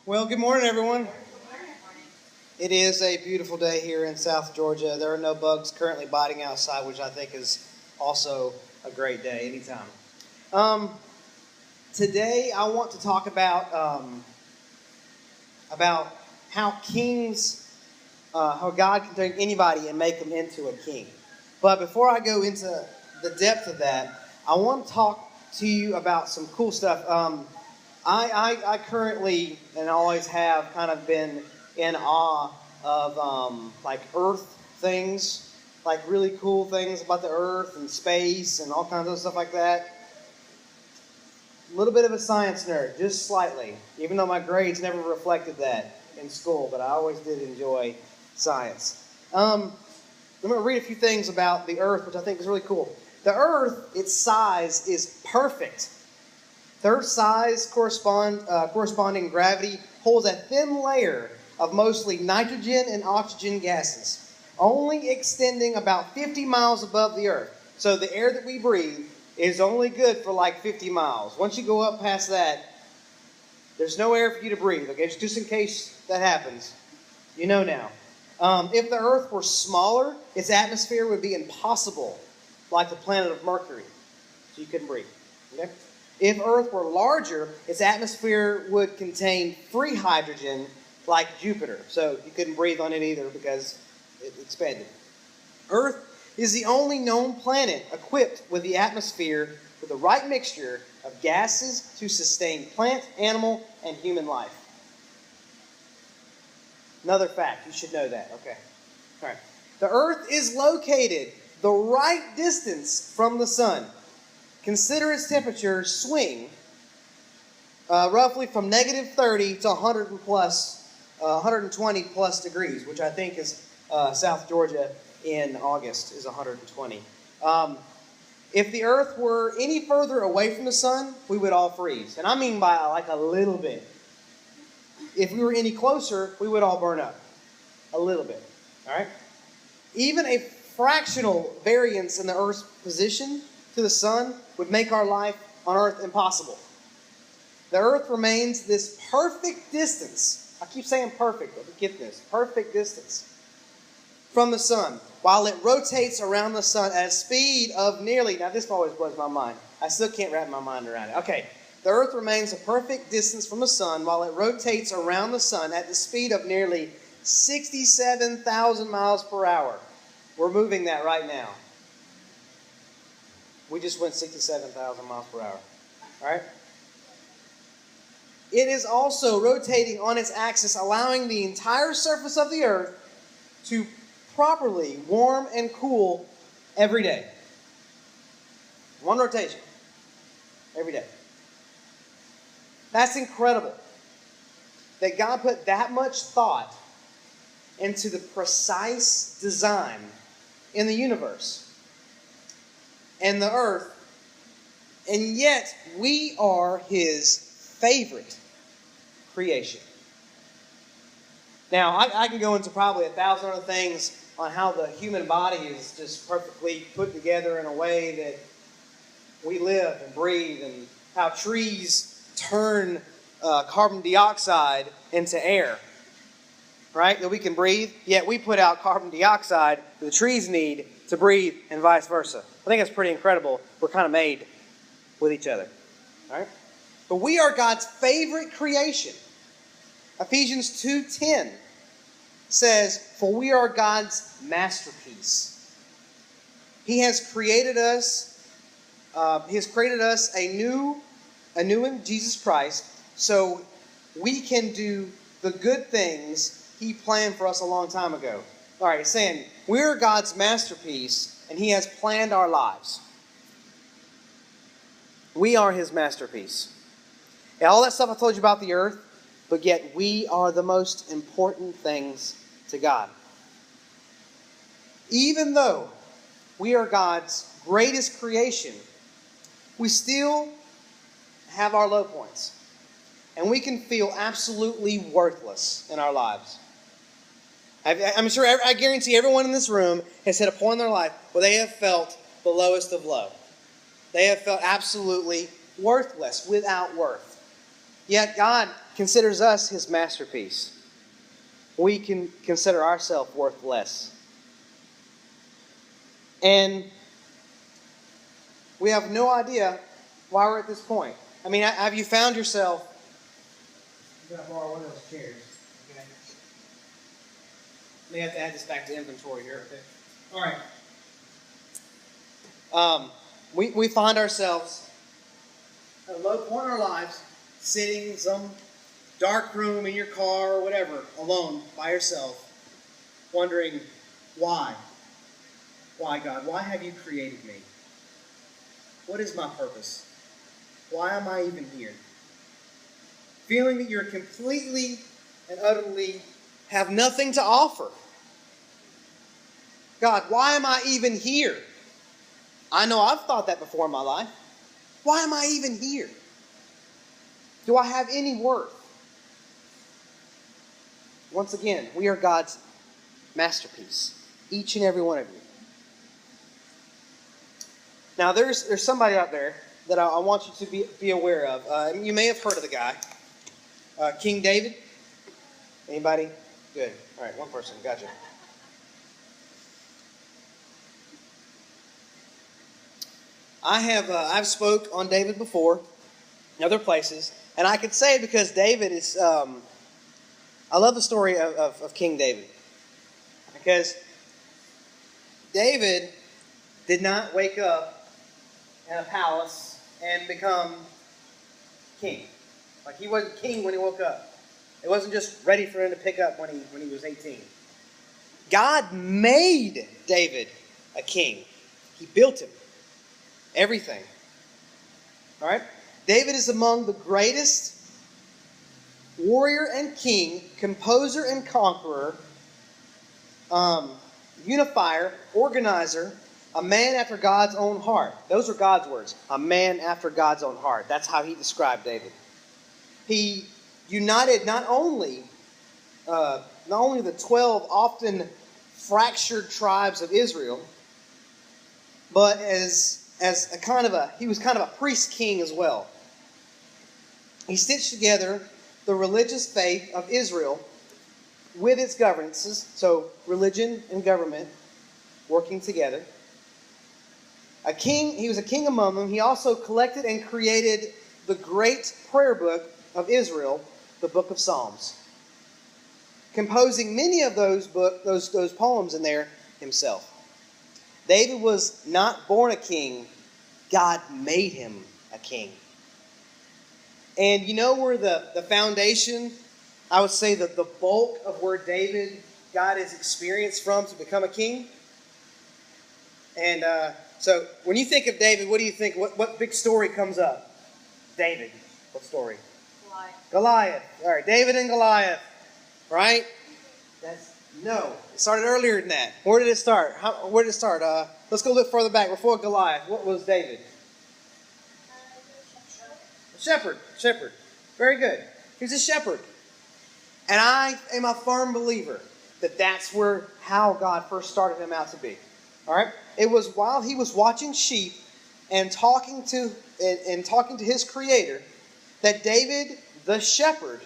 Well, good morning, everyone. It is a beautiful day here in South Georgia. There are no bugs currently biting outside, which I think is also a great day anytime. Um, Today, I want to talk about how kings, how God can take anybody and make them into a king. But before I go into the depth of that, I want to talk to you about some cool stuff. I currently and always have kind of been in awe of like Earth things, like really cool things about the Earth and space and all kinds of stuff like that. A little bit of a science nerd, just slightly, even though my grades never reflected that in school, but I always did enjoy science. I'm going to read a few things about the Earth, which I think is really cool. The Earth, its size is perfect. The Earth's size corresponding gravity holds a thin layer of mostly nitrogen and oxygen gases, only extending about 50 miles above the Earth. So the air that we breathe is only good for like 50 miles. Once you go up past that, there's no air for you to breathe. Okay, just in case that happens, you know now. If the Earth were smaller, its atmosphere would be impossible, like the planet of Mercury, so you couldn't breathe. Okay? If Earth were larger, its atmosphere would contain free hydrogen, like Jupiter, so you couldn't breathe on it either because it expanded. Earth is the only known planet equipped with the atmosphere with the right mixture of gases to sustain plant, animal, and human life. Another fact, you should know that. Okay. All right. The Earth is located the right distance from the sun. Consider its temperature swing roughly from negative 30 to 120 plus degrees, which I think is South Georgia in August is 120. If the Earth were any further away from the sun, we would all freeze. And I mean by like a little bit. If we were any closer, we would all burn up. A little bit. All right? Even a fractional variance in the Earth's position to the sun would make our life on Earth impossible. The Earth remains this perfect distance. I keep saying perfect, but get this. Perfect distance from the sun, while it rotates around the sun at a speed of nearly, now this always blows my mind. I still can't wrap my mind around it. Okay, the Earth remains a perfect distance from the sun while it rotates around the sun at the speed of nearly 67,000 miles per hour. We're moving that right now. We just went 67,000 miles per hour. All right? It is also rotating on its axis, allowing the entire surface of the Earth to properly warm and cool every day. One rotation. Every day. That's incredible. That God put that much thought into the precise design in the universe and the Earth, and yet we are His favorite creation. Now, I can go into probably 1,000 other things on how the human body is just perfectly put together in a way that we live and breathe, and how trees turn carbon dioxide into air, right? That we can breathe, yet we put out carbon dioxide that the trees need to breathe, and vice versa. I think that's pretty incredible. We're kind of made with each other, all right? But we are God's favorite creation. Ephesians 2:10 says, "For we are God's masterpiece." He has created us. Anew in Jesus Christ, so we can do the good things He planned for us a long time ago. All right, it's saying we're God's masterpiece, and He has planned our lives. We are His masterpiece. And all that stuff I told you about the Earth, but yet we are the most important things to God. Even though we are God's greatest creation, we still have our low points. And we can feel absolutely worthless in our lives. I'm sure, I guarantee everyone in this room has hit a point in their life where they have felt the lowest of low. They have felt absolutely worthless, without worth. Yet God considers us his masterpiece, we can consider ourselves worth less. And we have no idea why we're at this point. I mean, have you found yourself... I'm going to borrow one of those chairs. Okay. May have to add this back to inventory here. Okay. All right. We find ourselves at a low point in our lives, sitting in some dark room in your car or whatever, alone, by yourself, wondering, why? Why, God? Why have you created me? What is my purpose? Why am I even here? Feeling that you're completely and utterly have nothing to offer. God, why am I even here? I know I've thought that before in my life. Why am I even here? Do I have any worth? Once again, we are God's masterpiece. Each and every one of you. Now, there's somebody out there that I want you to be aware of. You may have heard of the guy. King David. Anybody? Good. All right, one person. Gotcha. I've spoke on David before in other places, and I could say because David is... I love the story of King David. Because David did not wake up in a palace and become king. Like, he wasn't king when he woke up. It wasn't just ready for him to pick up when he was 18. God made David a king. He built him. Everything. All right? David is among the greatest warrior and king, composer and conqueror, unifier, organizer, a man after God's own heart. Those are God's words. A man after God's own heart. That's how he described David. He united not only the 12 often fractured tribes of Israel, but he was kind of a priest king as well. He stitched together the religious faith of Israel with its governances, so religion and government working together. He was a king among them. He also collected and created the great prayer book of Israel, the Book of Psalms, composing many of those poems in there himself. David was not born a king. God made him a king. And you know where the foundation, I would say that the bulk of where David got his experience from to become a king? And so when you think of David, what do you think? What big story comes up? David. What story? Goliath. All right, David and Goliath. Right? No. It started earlier than that. Where did it start? Where did it start? Let's go a little further back. Before Goliath, what was David? Shepherd. Very good. He was a shepherd. And I am a firm believer that that's how God first started him out to be. All right? It was while he was watching sheep and talking to his Creator that David, the shepherd,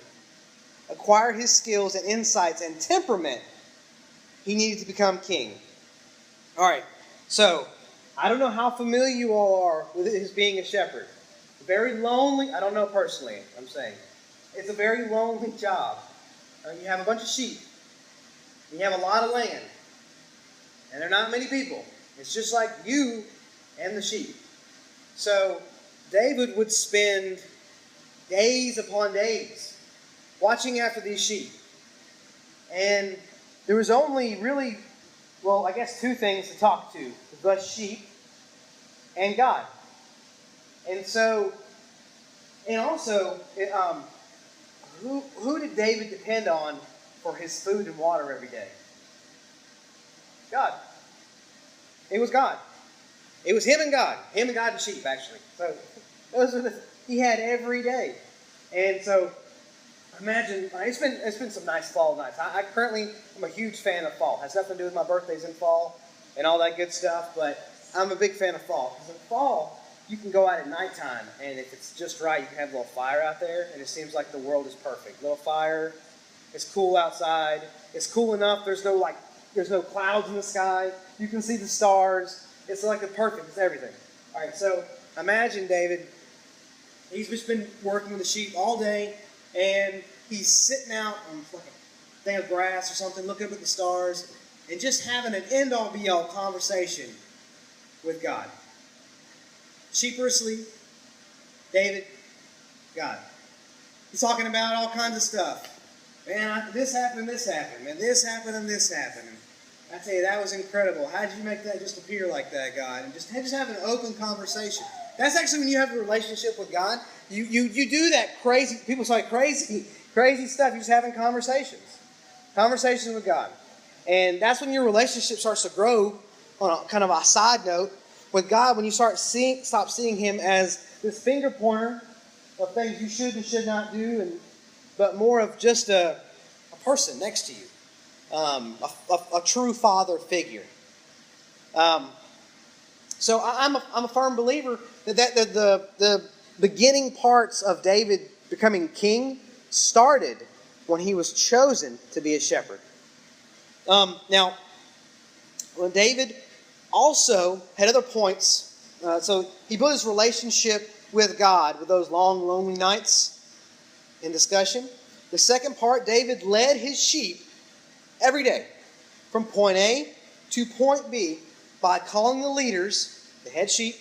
acquired his skills and insights and temperament he needed to become king. All right. So, I don't know how familiar you all are with his being a shepherd. Very lonely. I don't know personally, I'm saying. It's a very lonely job. You have a bunch of sheep. You have a lot of land. And there are not many people. It's just like you and the sheep. So David would spend days upon days watching after these sheep. And there was only really, I guess 2 things to talk to. The sheep and God. And so, and also, who did David depend on for his food and water every day? God. It was God. It was him and God. Him and God and sheep, actually. So, those are he had every day. And so, imagine, it's been some nice fall nights. I currently am a huge fan of fall. It has nothing to do with my birthdays in fall and all that good stuff, but I'm a big fan of fall. Because in fall, you can go out at nighttime, and if it's just right, you can have a little fire out there, and it seems like the world is perfect. Little fire, it's cool outside. It's cool enough. There's no clouds in the sky. You can see the stars. It's like the perfect. It's everything. All right. So imagine David. He's just been working with the sheep all day, and he's sitting out on like a thing of grass or something, looking up at the stars, and just having an end-all be-all conversation with God. Sheep are asleep. David, God. He's talking about all kinds of stuff. Man, this happened, and this happened. Man, this happened, and this happened. And I tell you, that was incredible. How did you make that just appear like that, God? And just have an open conversation. That's actually when you have a relationship with God. You do that crazy, people say crazy stuff. You're just having conversations. Conversations with God. And that's when your relationship starts to grow on a kind of a side note with God, when you stop seeing Him as this finger pointer of things you should and should not do, but more of just a person next to you, a true father figure. So I'm a firm believer that the beginning parts of David becoming king started when he was chosen to be a shepherd. Now, when David also had other points, so he built his relationship with God with those long, lonely nights in discussion. The second part, David led his sheep every day from point A to point B by calling the leaders, the head sheep,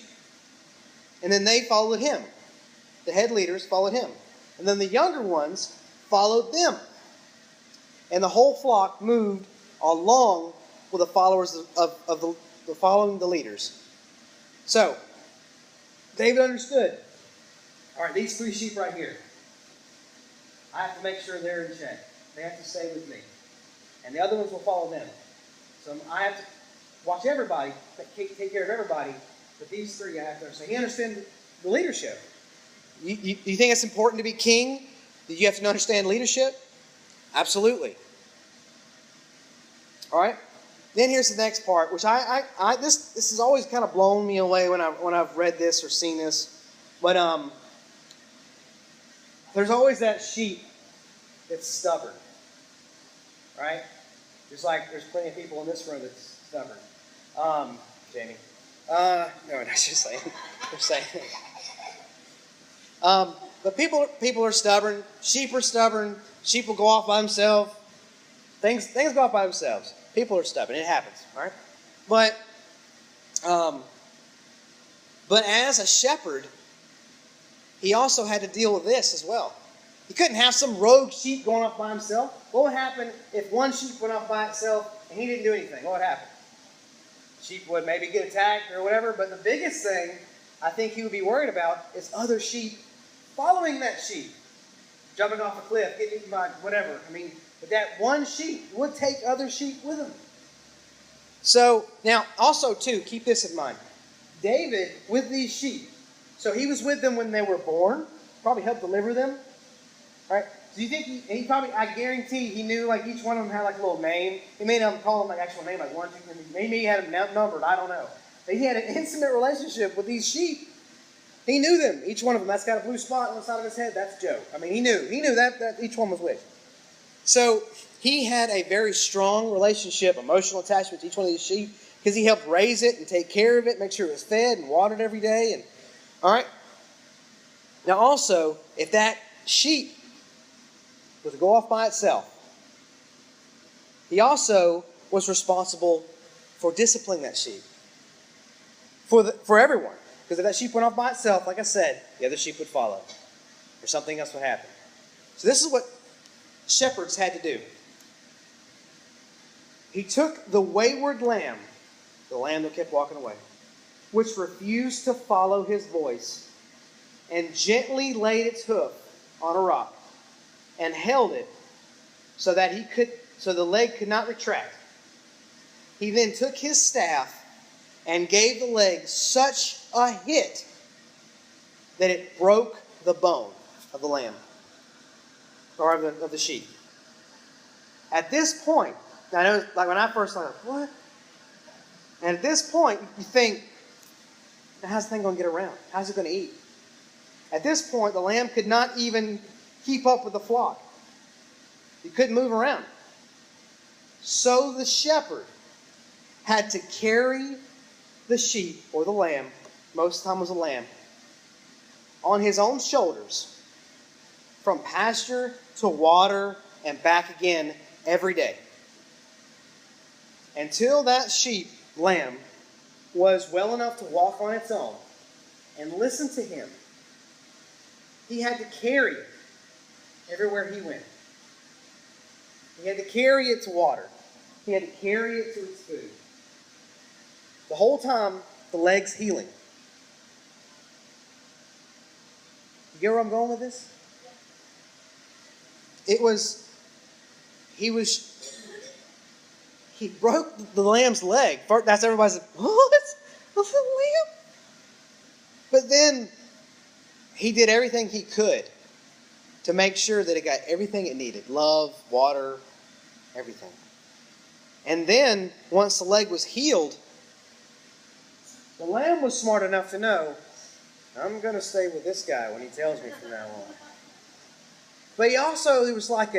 and then they followed him. The head leaders followed him. And then the younger ones followed them. And the whole flock moved along with the followers of the following the leaders. So, David understood. All right, these 3 sheep right here, I have to make sure they're in check. They have to stay with me. And the other ones will follow them. So I have to watch everybody, take care of everybody, but these 3 I have to understand. He understands the leadership. You think it's important to be king? That you have to understand leadership? Absolutely. All right. Then here's the next part, which this has always kind of blown me away when I've read this or seen this. But there's always that sheep that's stubborn, right? Just like there's plenty of people in this room that's stubborn. Jamie. No, that's just saying. Just saying. But people are stubborn. Sheep are stubborn. Sheep will go off by themselves. Things go off by themselves. People are stubborn. It happens, all right? But as a shepherd, he also had to deal with this as well. He couldn't have some rogue sheep going off by himself. What would happen if one sheep went off by itself and he didn't do anything? What would happen? Sheep would maybe get attacked or whatever, but the biggest thing I think he would be worried about is other sheep following that sheep. Jumping off a cliff, getting eaten by whatever. But that one sheep would take other sheep with him. So, now, also, too, keep this in mind. David, with these sheep, so he was with them when they were born, probably helped deliver them, right? Do you think he probably, I guarantee he knew, like, each one of them had, like, a little name. He may not call them, like, actual name, like 1, 2, 3. Maybe he had them numbered, I don't know. But he had an intimate relationship with these sheep. He knew them, each one of them. That's got a blue spot on the side of his head. That's Joe. He knew that each one was which. So he had a very strong relationship, emotional attachment to each one of these sheep because he helped raise it and take care of it, make sure it was fed and watered every day. And all right. Now also, if that sheep was to go off by itself, he also was responsible for disciplining that sheep for everyone. Because if that sheep went off by itself, like I said, the other sheep would follow. Or something else would happen. So this is what shepherds had to do. He took the wayward lamb, the lamb that kept walking away, which refused to follow his voice, and gently laid its hoof on a rock, and held it so that the leg could not retract. He then took his staff and gave the leg such a hit that it broke the bone of the lamb, or of the sheep. At this point, now I know, like when I first thought, what? And at this point, you think, Now, how's the thing going to get around? How's it going to eat? At this point, the lamb could not even keep up with the flock. He couldn't move around. So the shepherd had to carry the sheep or the lamb, most of the time it was a lamb, on his own shoulders from pasture to water and back again every day. Until that sheep, lamb, was well enough to walk on its own and listen to him. He had to carry it everywhere he went. He had to carry it to water. He had to carry it to its food. The whole time, the leg's healing. You get where I'm going with this? He broke the lamb's leg. That's everybody's like, what? A little lamb? But then he did everything he could to make sure that it got everything it needed. Love, water, everything. And then, once the leg was healed, the lamb was smart enough to know, I'm going to stay with this guy when he tells me from now on. But there was like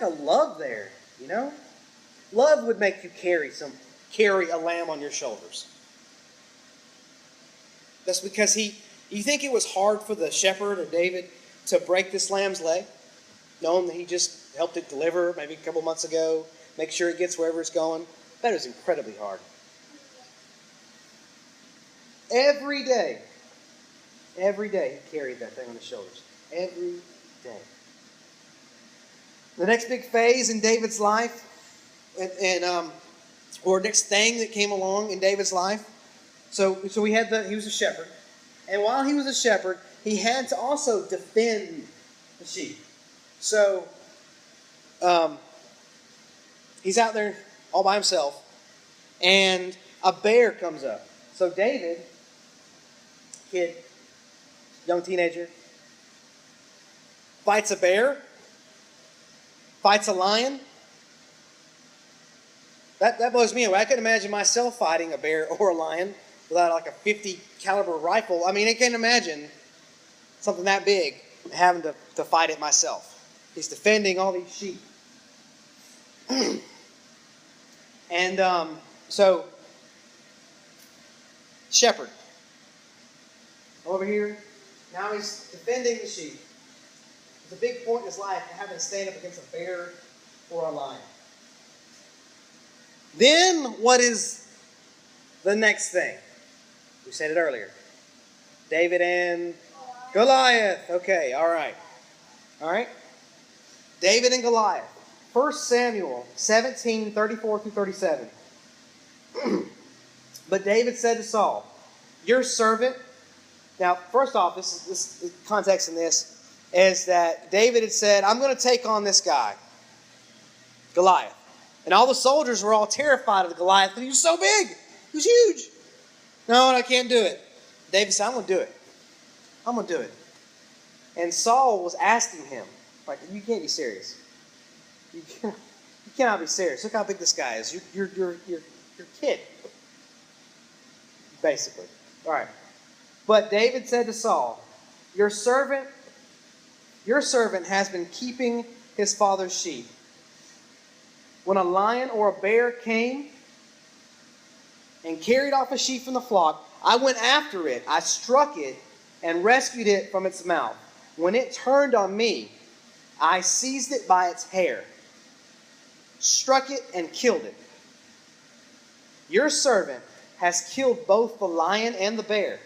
a love there, you know? Love would make you carry a lamb on your shoulders. That's because you think it was hard for the shepherd or David to break this lamb's leg, knowing that he just helped it deliver maybe a couple months ago, make sure it gets wherever it's going? That is incredibly hard. Every day he carried that thing on his shoulders. Every day. The next big phase in David's life, or next thing that came along in David's life. So he was a shepherd. And while he was a shepherd, he had to also defend the sheep. So he's out there all by himself, and a bear comes up. So David, kid, young teenager, fights a bear, fights a lion. That blows me away. I couldn't imagine myself fighting a bear or a lion without like a 50 caliber rifle. I mean, I can't imagine something that big having to fight it myself. He's defending all these sheep. And so, shepherd. Over here, now he's defending the sheep. It's a big point in his life having to stand up against a bear or a lion. Then, what is the next thing? We said it earlier. David and Goliath. Okay, all right. All right. David and Goliath. 1 Samuel 17, 34 through 37. But David said to Saul, your servant. Now, first off, this context in this is that David had said, I'm going to take on this guy, Goliath. And all the soldiers were all terrified of the Goliath, but he was so big. He was huge. No, I can't do it. David said, I'm going to do it. I'm going to do it. And Saul was asking him, like, you can't be serious. You cannot be serious. Look how big this guy is. You're kid. Basically. All right. But David said to Saul, your servant has been keeping his father's sheep. When a lion or a bear came and carried off a sheep from the flock, I went after it. I struck it and rescued it from its mouth. When it turned on me, I seized it by its hair, struck it, and killed it. Your servant has killed both the lion and the bear.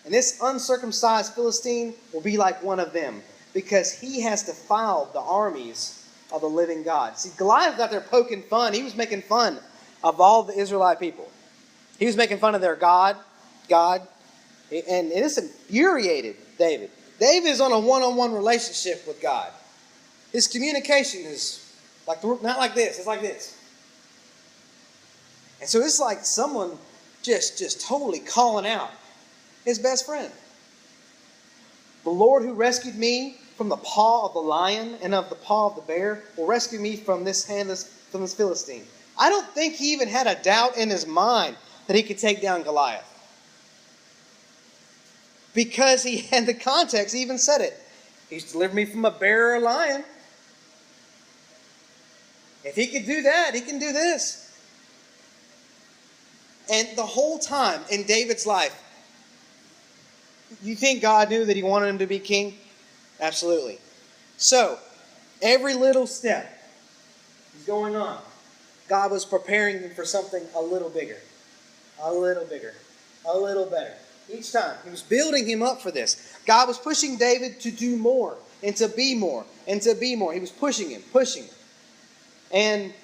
And this uncircumcised Philistine will be like one of them, because he has defiled the armies of the living God. See, Goliath was out there poking fun. He was making fun of all the Israelite people. He was making fun of their God. And this infuriated David. David is on a one-on-one relationship with God. His communication is not like this. It's like this. And so it's like someone just totally calling out his best friend. The Lord who rescued me from the paw of the lion and of the paw of the bear will rescue me from this Philistine. I don't think he even had a doubt in his mind that he could take down Goliath. Because he had the context, he even said it. He's delivered me from a bear or a lion. If he could do that, he can do this. And the whole time in David's life, you think God knew that he wanted him to be king? Absolutely. So, every little step is going on. God was preparing him for something a little bigger, a little bigger, a little better. Each time, he was building him up for this. God was pushing David to do more, and to be more, and to be more. He was pushing him. And,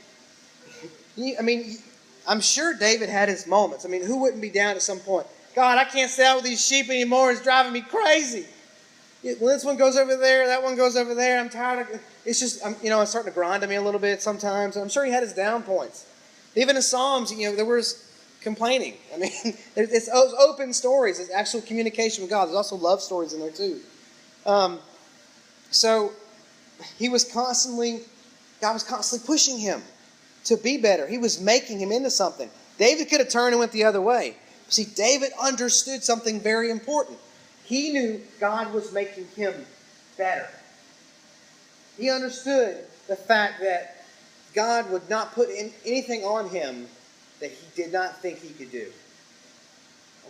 I'm sure David had his moments. Who wouldn't be down at some point? God, I can't stay out with these sheep anymore. It's driving me crazy. This one goes over there, that one goes over there. I'm tired of it. It's just, it's starting to grind on me a little bit sometimes. I'm sure he had his down points. Even in Psalms, there was complaining. It's open stories. It's actual communication with God. There's also love stories in there too. So God was constantly pushing him to be better. He was making him into something. David could have turned and went the other way. See, David understood something very important. He knew God was making him better. He understood the fact that God would not put anything on him that he did not think he could do.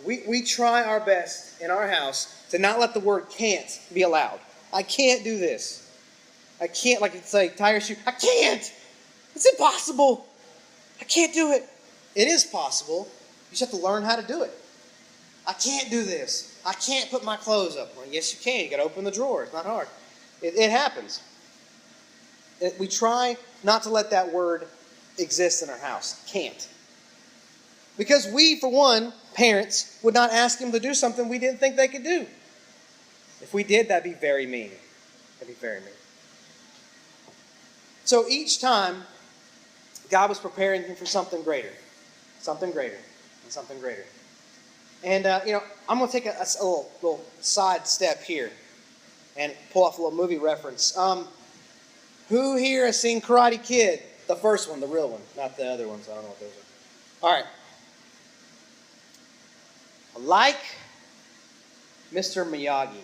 We try our best in our house to not let the word can't be allowed. I can't do this. I can't, like it's like tie your shoe. I can't. It's impossible. I can't do it. It is possible. You just have to learn how to do it. I can't do this. I can't put my clothes up. Well, yes, you can. You got to open the drawer. It's not hard. It happens. We try not to let that word exist in our house. Can't. Because we, for one, parents, would not ask him to do something we didn't think they could do. If we did, that'd be very mean. That'd be very mean. So each time, God was preparing him for something greater. Something greater. And something greater. And, I'm going to take a little side step here and pull off a little movie reference. Who here has seen Karate Kid? The first one, the real one, not the other ones. I don't know what those are. All right. Like Mr. Miyagi.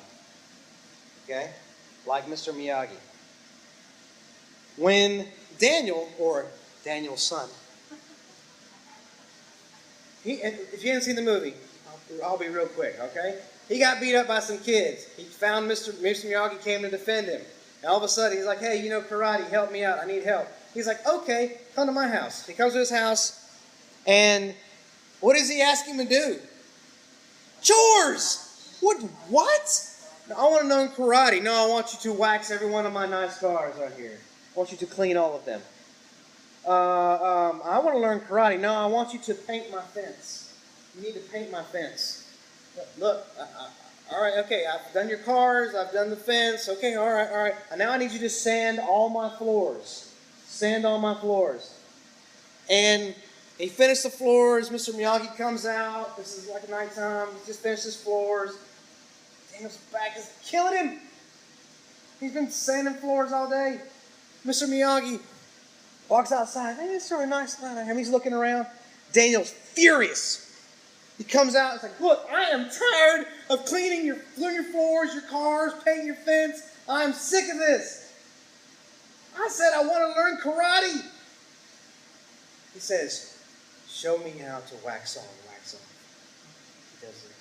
Okay? Like Mr. Miyagi. When Daniel, or Daniel's son, if you haven't seen the movie, I'll be real quick, okay? He got beat up by some kids. He found Mr. Miyagi came to defend him. And all of a sudden, he's like, hey, karate, help me out. I need help. He's like, okay, come to my house. He comes to his house, and what does he ask him to do? Chores! What? No, I want to learn karate. No, I want you to wax every one of my nice cars right here. I want you to clean all of them. I want to learn karate. No, I want you to paint my fence. You need to paint my fence. Look, all right, okay, I've done your cars, I've done the fence. Okay, all right. And now I need you to sand all my floors. Sand all my floors. And he finished the floors. Mr. Miyagi comes out. This is like nighttime. He just finished his floors. Daniel's back is killing him. He's been sanding floors all day. Mr. Miyagi walks outside. Hey, it's really nice night. And he's looking around. Daniel's furious. He comes out and is like, look, I am tired of cleaning your floors, your cars, painting your fence. I'm sick of this. I said I want to learn karate. He says, show me how to wax on, wax off. He does this.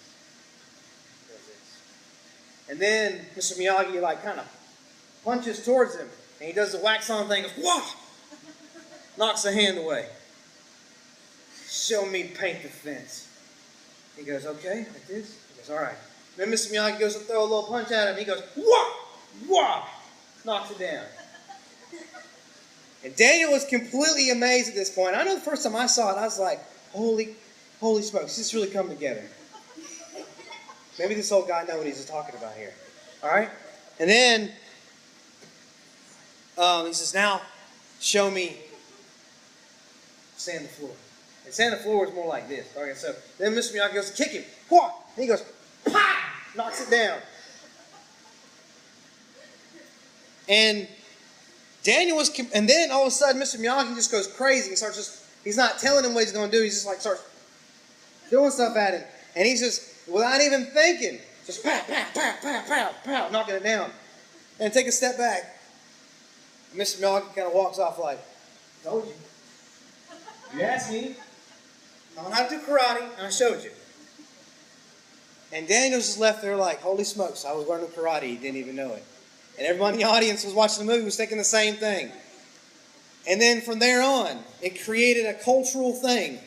He does this. And then Mr. Miyagi kind of punches towards him. And he does the wax on thing. Goes, whoa! Knocks the hand away. Show me paint the fence. He goes, okay, like this. He goes, all right. Then Mr. Miyagi goes to throw a little punch at him. He goes, wah! Wah! Knocks it down. And Daniel was completely amazed at this point. I know the first time I saw it, I was like, holy smokes, this really come together. Maybe this old guy knows what he's talking about here. All right? And then he says, now show me sand the floor. And sand the floor is more like this. Okay, so then Mr. Miyagi goes to kick him. Whoa! And he goes, pop! Knocks it down. And Daniel was, and then all of a sudden Mr. Miyagi just goes crazy. He's not telling him what he's going to do. He's just starts throwing stuff at him. And he's just, without even thinking, just pow, pow, pow, pow, pow, pow, knocking it down. And take a step back. Mr. Miyagi kind of walks off like, told you. You asked me. I know how to do karate, and I showed you. And Daniel's just left there like, holy smokes, I was learning karate, he didn't even know it. And everyone in the audience was watching the movie was thinking the same thing. And then from there on, it created a cultural thing.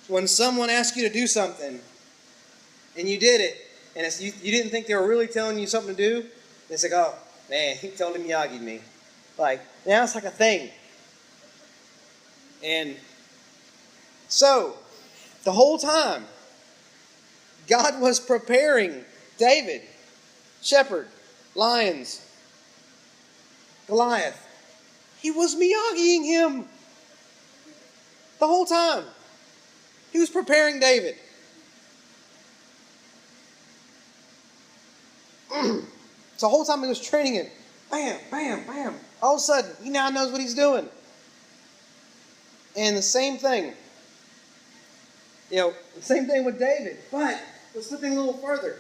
When someone asked you to do something, and you did it, and you didn't think they were really telling you something to do, it's like, oh, man, he told him Miyagi me. Like, now it's like a thing. And so, the whole time, God was preparing David, shepherd, lions, Goliath. He was Miyagiing him the whole time. He was preparing David. So the whole time he was training him. Bam, bam, bam. All of a sudden, he now knows what he's doing. And the same thing. The same thing with David. But let's look a little further.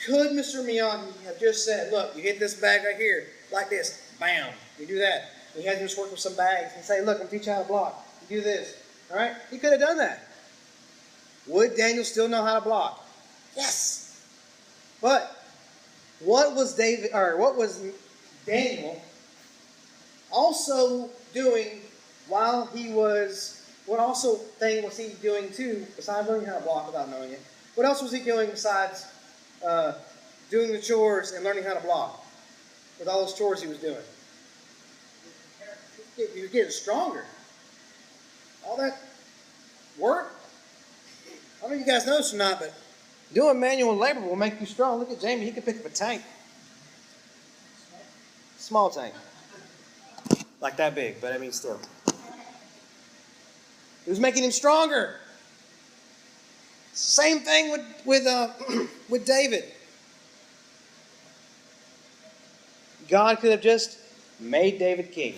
Could Mr. Miyagi have just said, look, you hit this bag right here, like this, bam, you do that. He had him just work with some bags and say, look, I'm teaching you how to block. You do this. All right? He could have done that. Would Daniel still know how to block? Yes. But what was Daniel also doing while he was, what also thing was he doing too, besides learning how to block without knowing it? What else was he doing besides doing the chores and learning how to block? With all those chores he was doing. He was getting stronger. All that work. I don't know if you guys know this or not, but doing manual labor will make you strong. Look at Jamie. He can pick up a tank. Small tank. Like that big, but I mean still. It was making him stronger. Same thing with David. God could have just made David king.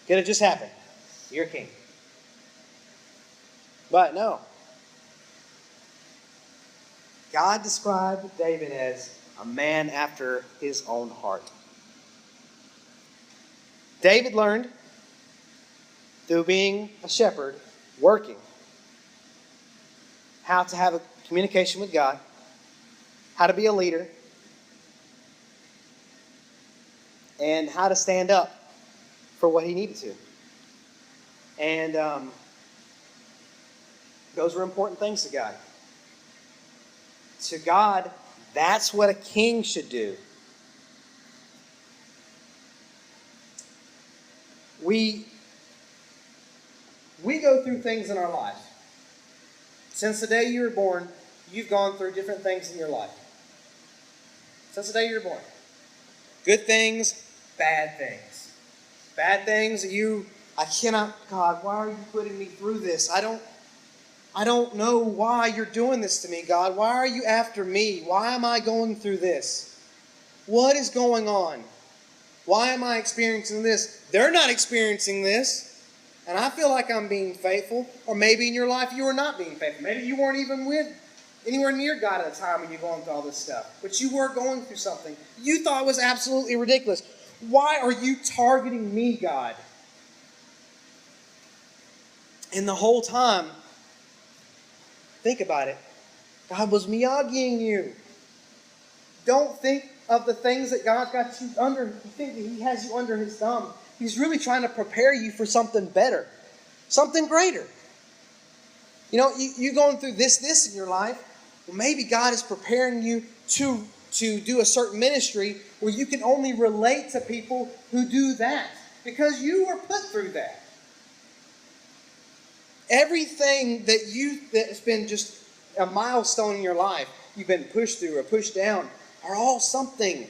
Could have just happened. You're king. But no. God described David as a man after his own heart. David learned through being a shepherd, working, how to have a communication with God, how to be a leader, and how to stand up for what he needed to. And those were important things to God. To God, that's what a king should do. We go through things in our lives. Since the day you were born, you've gone through different things in your life. Since the day you were born. Good things, bad things. Bad things that I cannot, God, why are you putting me through this? I don't know why you're doing this to me, God. Why are you after me? Why am I going through this? What is going on? Why am I experiencing this? They're not experiencing this. And I feel like I'm being faithful. Or maybe in your life you were not being faithful. Maybe you weren't even with anywhere near God at the time when you're going through all this stuff. But you were going through something you thought was absolutely ridiculous. Why are you targeting me, God? And the whole time, think about it. God was Miyagiing you. Don't think of the things that God's got you under. You think that He has you under His thumb. He's really trying to prepare you for something better. Something greater. You're going through this in your life. Well, maybe God is preparing you to do a certain ministry where you can only relate to people who do that. Because you were put through that. Everything that's been just a milestone in your life, you've been pushed through or pushed down, are all something.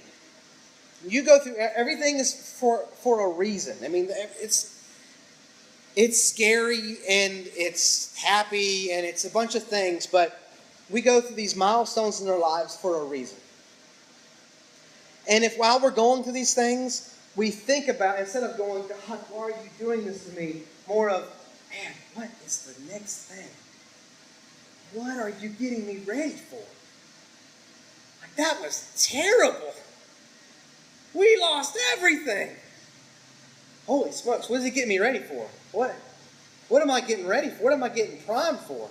You go through, everything is for a reason. I mean, it's scary and it's happy and it's a bunch of things, but we go through these milestones in our lives for a reason. And if while we're going through these things, we think about, instead of going, God, why are you doing this to me? More of, man, what is the next thing? what are you getting me ready for? Like, that was terrible. We lost everything. Holy smokes, what does he get me ready for? What am I getting ready for? What am I getting primed for?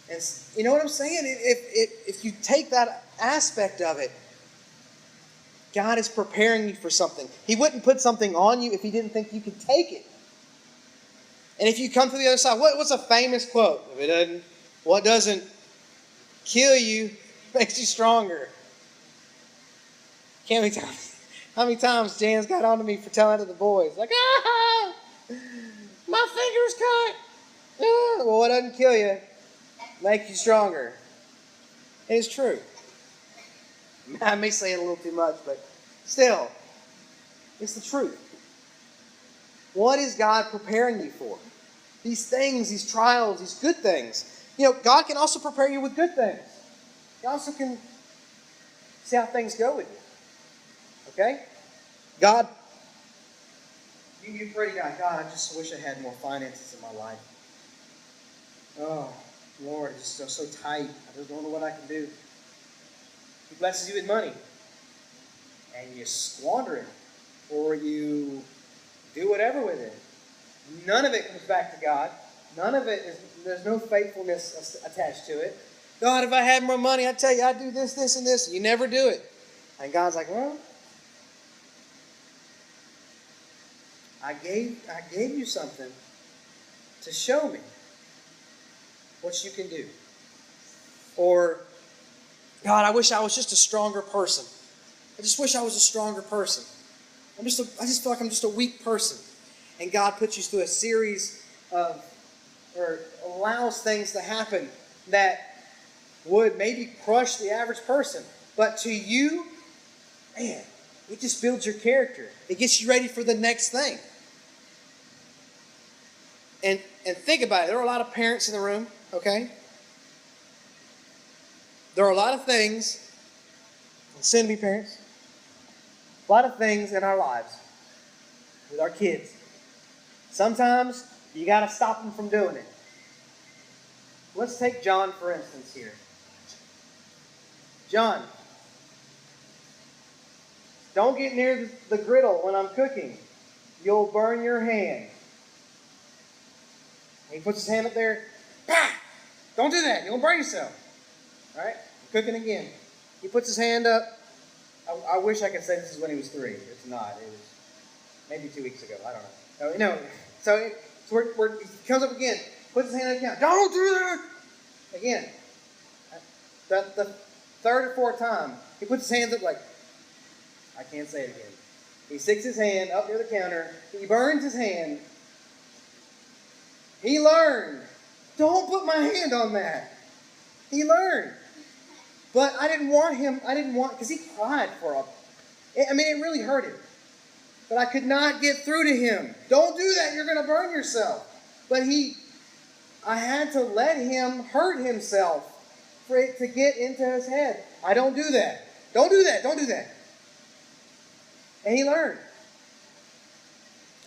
And you know what I'm saying? If you take that aspect of it, God is preparing you for something. He wouldn't put something on you if he didn't think you could take it. And if you come to the other side, what's a famous quote? What doesn't kill you makes you stronger. Can't be tell how many times Jan's got on to me for telling to the boys, like, my finger's cut. Well, what doesn't kill you makes you stronger. And it's true. I may say it a little too much, but still, it's the truth. What is God preparing you for? These things, these trials, these good things. God can also prepare you with good things. He also can see how things go with you. Okay? God, you pray to God, I just wish I had more finances in my life. Oh, Lord, it's just so tight. I just don't know what I can do. He blesses you with money. And you squander it. Or you do whatever with it. None of it comes back to God. None of it there's no faithfulness attached to it. God, if I had more money, I'd tell you I'd do this, this, and this. You never do it. And God's like, well, I gave you something to show me what you can do. Or, God, I wish I was just a stronger person. I just wish I was a stronger person. I just feel like I'm just a weak person. And God puts you through a series of, or allows things to happen that would maybe crush the average person. But to you, man, it just builds your character. It gets you ready for the next thing. And think about it. There are a lot of parents in the room, okay? There are a lot of things, soon-to-be parents, a lot of things in our lives with our kids. Sometimes you got to stop them from doing it. Let's take John, for instance, here. John, don't get near the griddle when I'm cooking. You'll burn your hand. He puts his hand up there. Bah! Don't do that. You'll burn yourself. All right? I'm cooking again. He puts his hand up. I wish I could say this is when he was 3. It's not. It was maybe 2 weeks ago. I don't know. No. So he comes up again. Puts his hand up again. Don't do that! Again. The third or fourth time, he puts his hands up like, I can't say it again. He sticks his hand up near the counter. He burns his hand. He learned. Don't put my hand on that. He learned. But I didn't want, because he cried it really hurt him. But I could not get through to him. Don't do that, you're going to burn yourself. But I had to let him hurt himself for it to get into his head. I don't do that. Don't do that, don't do that. And he learned.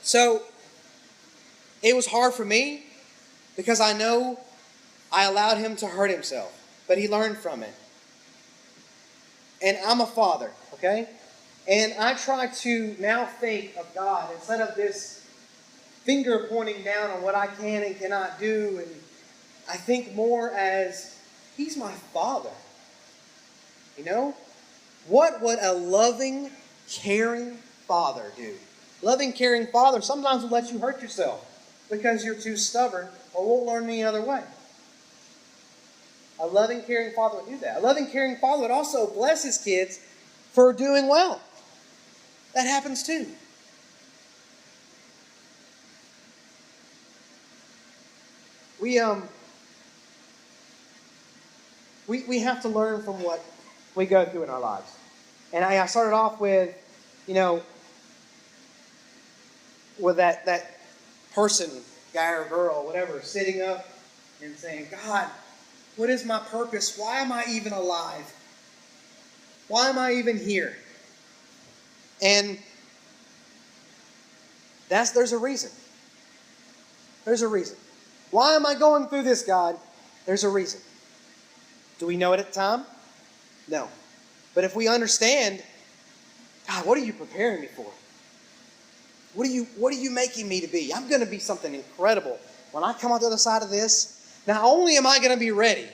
So, it was hard for me because I know I allowed him to hurt himself. But he learned from it. And I'm a father, okay? And I try to now think of God instead of this finger pointing down on what I can and cannot do. And I think more as, he's my father. You know? What would a loving, caring father do? Loving, caring father sometimes will let you hurt yourself because you're too stubborn or won't learn any other way. A loving, caring father would do that. A loving, caring father would also bless his kids for doing well. That happens too. We have to learn from what we go through in our lives. And I started off with, with that person, guy or girl, whatever, sitting up and saying, God, what is my purpose? Why am I even alive? Why am I even here? And there's a reason. There's a reason. Why am I going through this, God? There's a reason. Do we know it at the time? No. But if we understand, God, what are you preparing me for? What are you making me to be? I'm going to be something incredible. When I come out the other side of this, not only am I going to be ready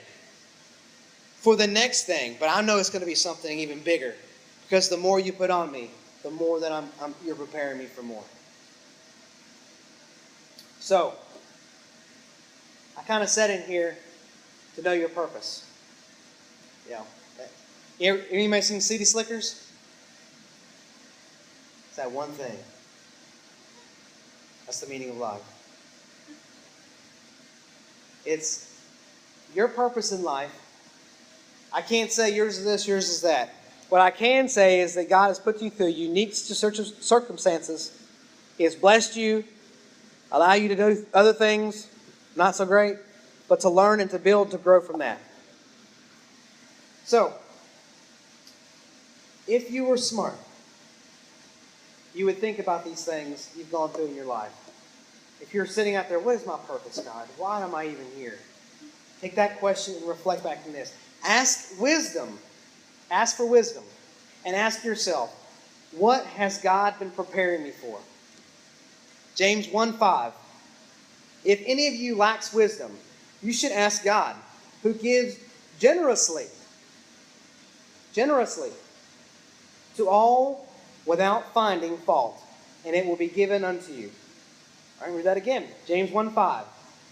for the next thing, but I know it's going to be something even bigger. Because the more you put on me, the more that you're preparing me for more. So, I kind of set in here to know your purpose. Anybody seen City Slickers? It's that one thing. That's the meaning of life. It's your purpose in life. I can't say yours is this, yours is that. What I can say is that God has put you through unique circumstances. He has blessed you, allow you to do other things, not so great, but to learn and to build, to grow from that. So, if you were smart, you would think about these things you've gone through in your life. If you're sitting out there, what is my purpose, God? Why am I even here? Take that question and reflect back on this. Ask wisdom. Ask for wisdom. And ask yourself, what has God been preparing me for? James 1:5. If any of you lacks wisdom, you should ask God, who gives generously to all without finding fault, and it will be given unto you. All right, read that again. James 1:5.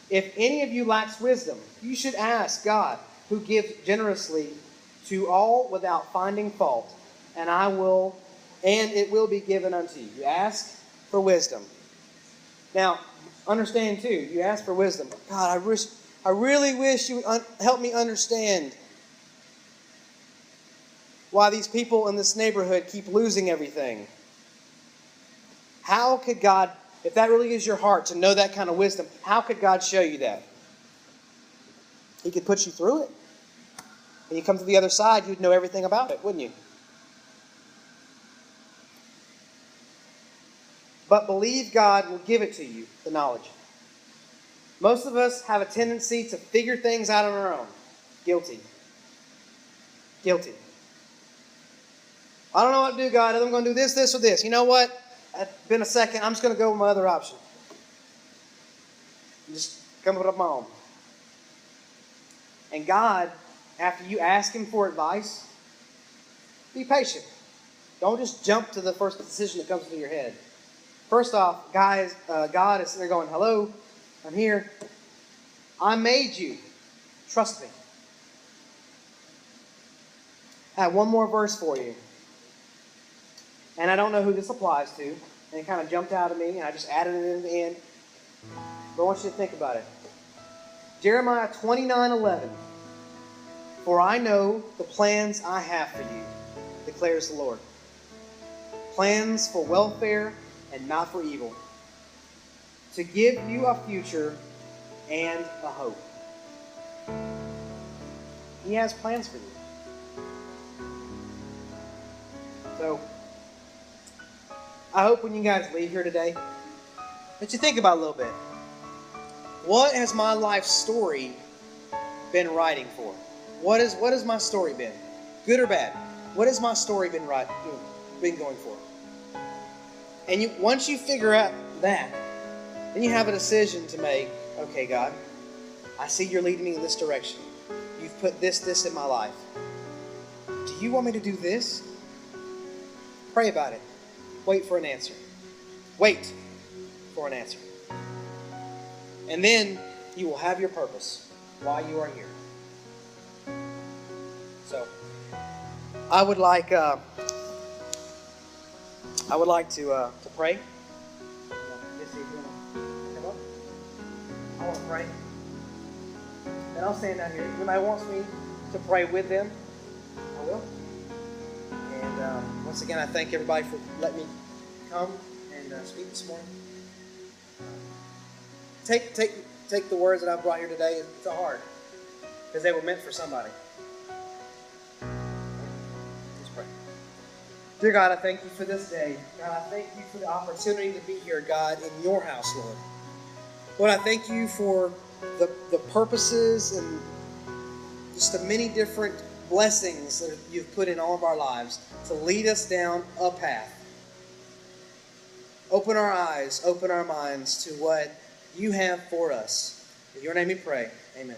If any of you lacks wisdom, you should ask God, who gives generously to all without finding fault, and it will be given unto you. You ask for wisdom. Now, understand too, you ask for wisdom. God, I really wish you would help me understand why these people in this neighborhood keep losing everything. How could God, if that really is your heart to know that kind of wisdom, how could God show you that? He could put you through it. When you come to the other side, you'd know everything about it, wouldn't you? But believe God will give it to you, the knowledge. Most of us have a tendency to figure things out on our own. Guilty. I don't know what to do, God. I'm going to do this, or this. You know what? It's been a second. I'm just going to go with my other option. Just come up with my own. And God, after you ask Him for advice, be patient. Don't just jump to the first decision that comes into your head. First off, God is sitting there going, hello, I'm here. I made you. Trust me. I have one more verse for you. And I don't know who this applies to. And it kind of jumped out at me, and I just added it in the end. But I want you to think about it. Jeremiah 29:11. For I know the plans I have for you, declares the Lord. Plans for welfare and not for evil, to give you a future and a hope. He has plans for you. So, I hope when you guys leave here today, that you think about it a little bit. What has my life story been writing for? What has my story been? Good or bad? What has my story been going for? And once you figure out that, then you have a decision to make. Okay, God, I see you're leading me in this direction. You've put this in my life. Do you want me to do this? Pray about it. Wait for an answer. Wait for an answer. And then you will have your purpose while you are here. So, I would like to pray. I want to pray. And I'll stand down here. If anybody wants me to pray with them, I will. And once again, I thank everybody for letting me come and speak this morning. Take the words that I brought here today to heart, because they were meant for somebody. Let's pray. Dear God, I thank you for this day. God, I thank you for the opportunity to be here, God, in your house, Lord. Lord, I thank you for the purposes just the many different blessings that you've put in all of our lives to lead us down a path. Open our eyes, open our minds to what you have for us. In your name we pray. Amen.